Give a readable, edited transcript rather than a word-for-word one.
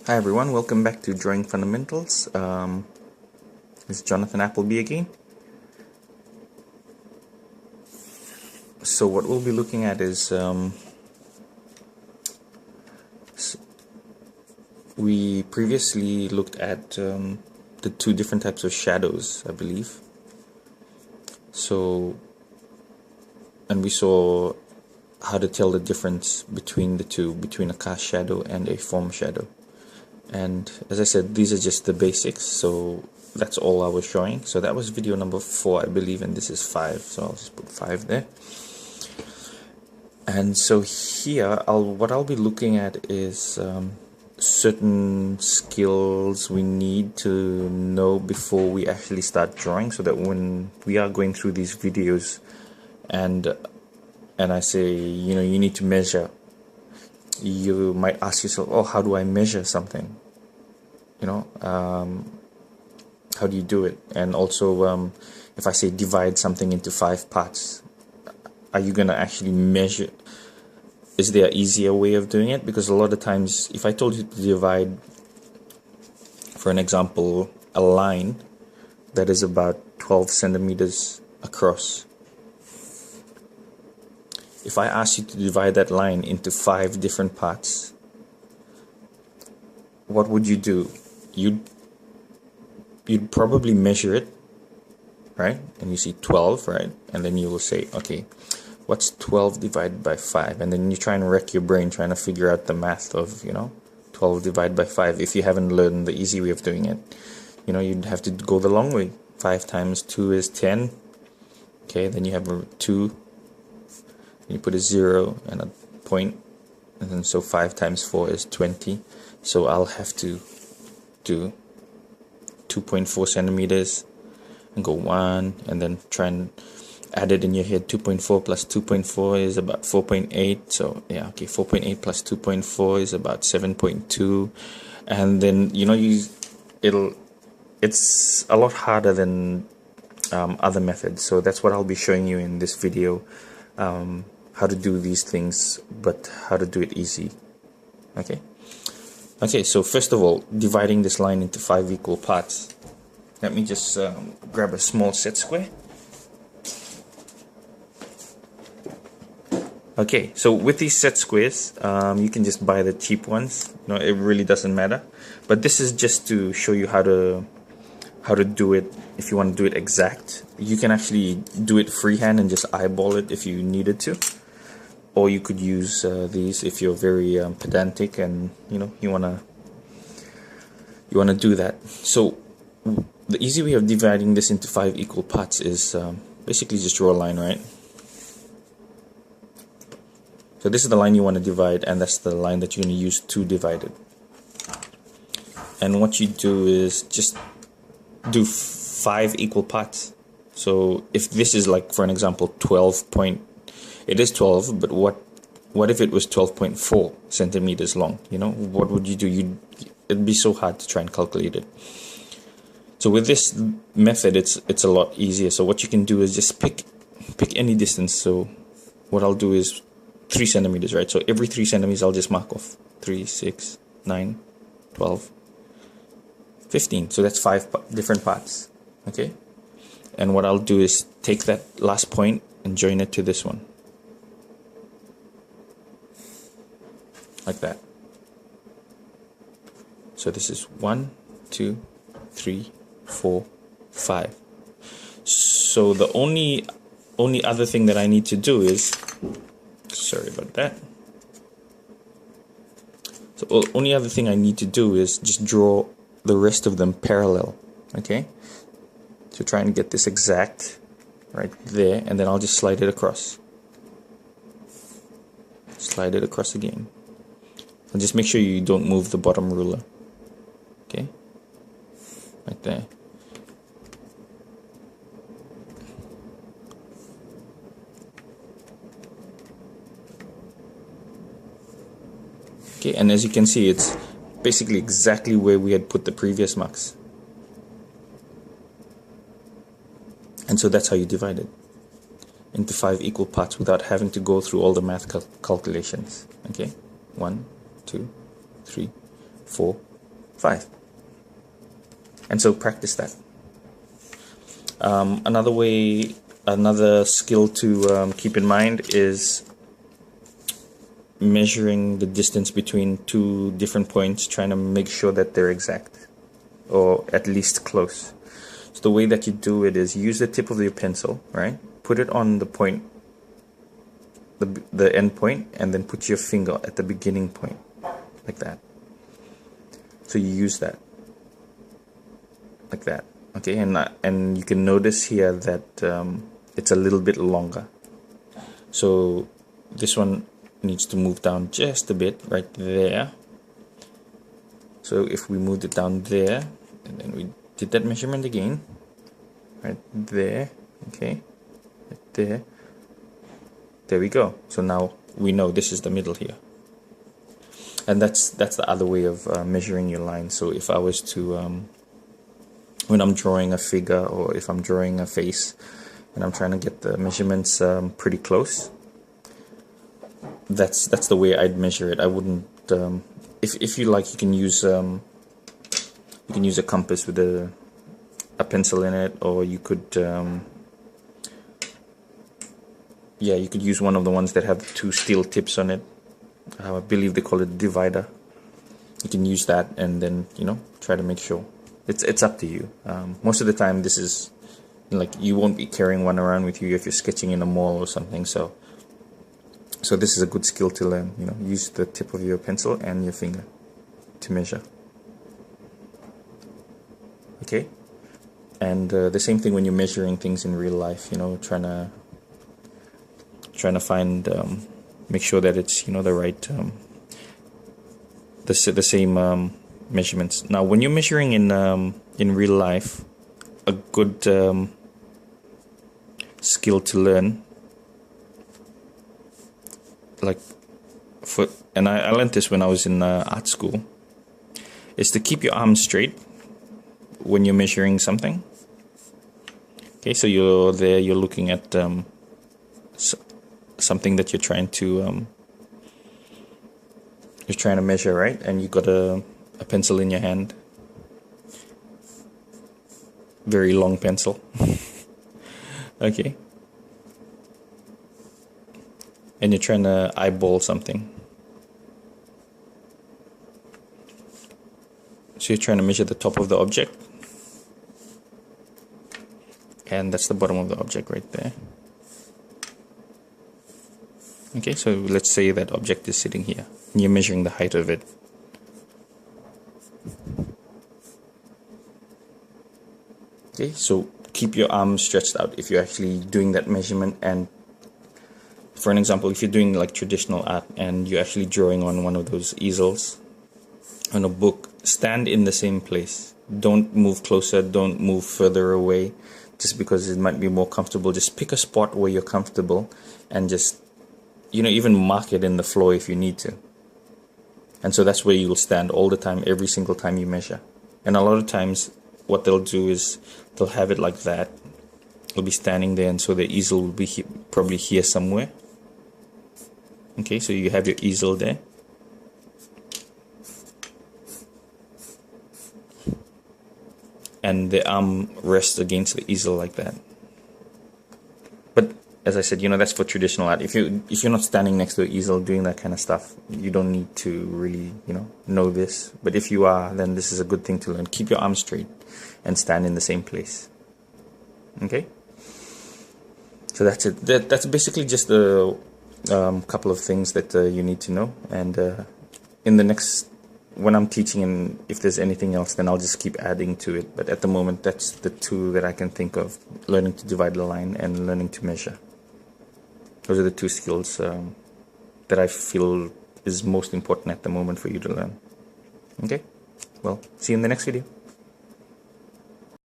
Hi everyone, welcome back to Drawing Fundamentals. This is Jonathan Appleby again. So what we'll be looking at is we previously looked at the two different types of shadows, I believe. So, and we saw how to tell the difference between the two, between a cast shadow and a form shadow. And as I said, these are just the basics, so that's all I was showing. So that was video number 4, I believe, and this is 5, so I'll just put 5 there. And so here, what I'll be looking at is certain skills we need to know before we actually start drawing, so that when we are going through these videos and I say, you need to measure, you might ask yourself, oh, how do I measure something? How do you do it? And also, if I say divide something into 5 parts, are you going to actually measure? Is there an easier way of doing it? Because a lot of times, if I told you to divide, for an example, a line that is about 12 centimeters across, if I ask you to divide that line into 5 different parts, what would you do? You'd probably measure it, right? And you see 12, right? And then you will say, okay, what's 12 divided by 5? And then you try and wreck your brain trying to figure out the math of, 12 divided by 5. If you haven't learned the easy way of doing it, you'd have to go the long way. 5 times 2 is 10. Okay, then you have a 2. You put a 0 and a point, and then so 5 times 4 is 20. So I'll have to do 2.4 centimeters and go 1, and then try and add it in your head. 2.4 plus 2.4 is about 4.8. So yeah, okay, 4.8 plus 2.4 is about 7.2. And then it's a lot harder than other methods. So that's what I'll be showing you in this video. How to do these things, but how to do it easy. Okay, so first of all, dividing this line into 5 equal parts. Let me just grab a small set square. Okay, so with these set squares, you can just buy the cheap ones. It really doesn't matter. But this is just to show you how to do it. If you want to do it exact, you can actually do it freehand and just eyeball it if you needed to. Or you could use these if you're very pedantic and you wanna do that. So the easy way of dividing this into 5 equal parts is basically just draw a line, right? So this is the line you want to divide, and that's the line that you're going to use to divide it. And what you do is just do 5 equal parts. So if this is, like, for an example, 12 it is 12, but what if it was 12.4 centimeters long? What would you do? It'd be so hard to try and calculate it. So with this method, it's a lot easier. So what you can do is just pick any distance. So what I'll do is 3 centimeters, right? So every 3 centimeters, I'll just mark off 3, 6, 9, 12, 15. So that's 5 different parts. Okay. And what I'll do is take that last point and join it to this one. Like that. So this is 1, 2, 3, 4, 5. So the only other thing that I need to do is, sorry about that. So the only other thing I need to do is just draw the rest of them parallel. Okay. So try and get this exact right there, and then I'll just slide it across. Slide it across again. And just make sure you don't move the bottom ruler. Okay, right there. Okay, and as you can see, it's basically exactly where we had put the previous marks. And so that's how you divide it into 5 equal parts without having to go through all the math calculations. Okay, 1, 2, 3, 4, 5. And so practice that. Another skill to keep in mind is measuring the distance between two different points, trying to make sure that they're exact or at least close. So the way that you do it is use the tip of your pencil, right? Put it on the point, the end point, and then put your finger at the beginning point, like that. So you use that, like that, okay? And you can notice here that it's a little bit longer. So this one needs to move down just a bit, right there. So if we moved it down there, and then we did that measurement again, right there, okay, right there. There we go. So now we know this is the middle here. And that's the other way of measuring your line. So if I was to, when I'm drawing a figure or if I'm drawing a face and I'm trying to get the measurements pretty close, that's the way I'd measure it. I wouldn't, if you like, you can use a compass with a pencil in it, or you could, you could use one of the ones that have 2 steel tips on it. I believe they call it a divider. You can use that and then, try to make sure. It's up to you. Most of the time, this is like you won't be carrying one around with you if you're sketching in a mall or something. So this is a good skill to learn. Use the tip of your pencil and your finger to measure. Okay, and the same thing when you're measuring things in real life. Trying to find, make sure that it's the right, the same measurements. Now, when you're measuring in real life, a good skill to learn, and I learned this when I was in art school, is to keep your arms straight when you're measuring something. Okay, so you're looking at something that you're trying to measure, right? And you got a pencil in your hand, very long pencil. Okay, and you're trying to eyeball something. So you're trying to measure the top of the object, and that's the bottom of the object right there. Okay, so let's say that object is sitting here, and you're measuring the height of it. Okay, so keep your arms stretched out if you're actually doing that measurement. And for an example, if you're doing like traditional art and you're actually drawing on one of those easels on a book, stand in the same place. Don't move closer, don't move further away, just because it might be more comfortable. Just pick a spot where you're comfortable and just, even mark it in the floor if you need to. And so that's where you'll stand all the time, every single time you measure. And a lot of times what they'll do is they'll have it like that. It'll be standing there, and so the easel will be probably here somewhere. Okay, so you have your easel there. And the arm rests against the easel like that. But as I said, that's for traditional art. If you're not standing next to an easel doing that kind of stuff, you don't need to really, know this. But if you are, then this is a good thing to learn. Keep your arms straight and stand in the same place. Okay? So that's it. That's basically just a couple of things that you need to know. And in the next, when I'm teaching, and if there's anything else, then I'll just keep adding to it. But at the moment, that's the 2 that I can think of: learning to divide the line and learning to measure. Those are the 2 skills that I feel is most important at the moment for you to learn. Okay? Well, see you in the next video.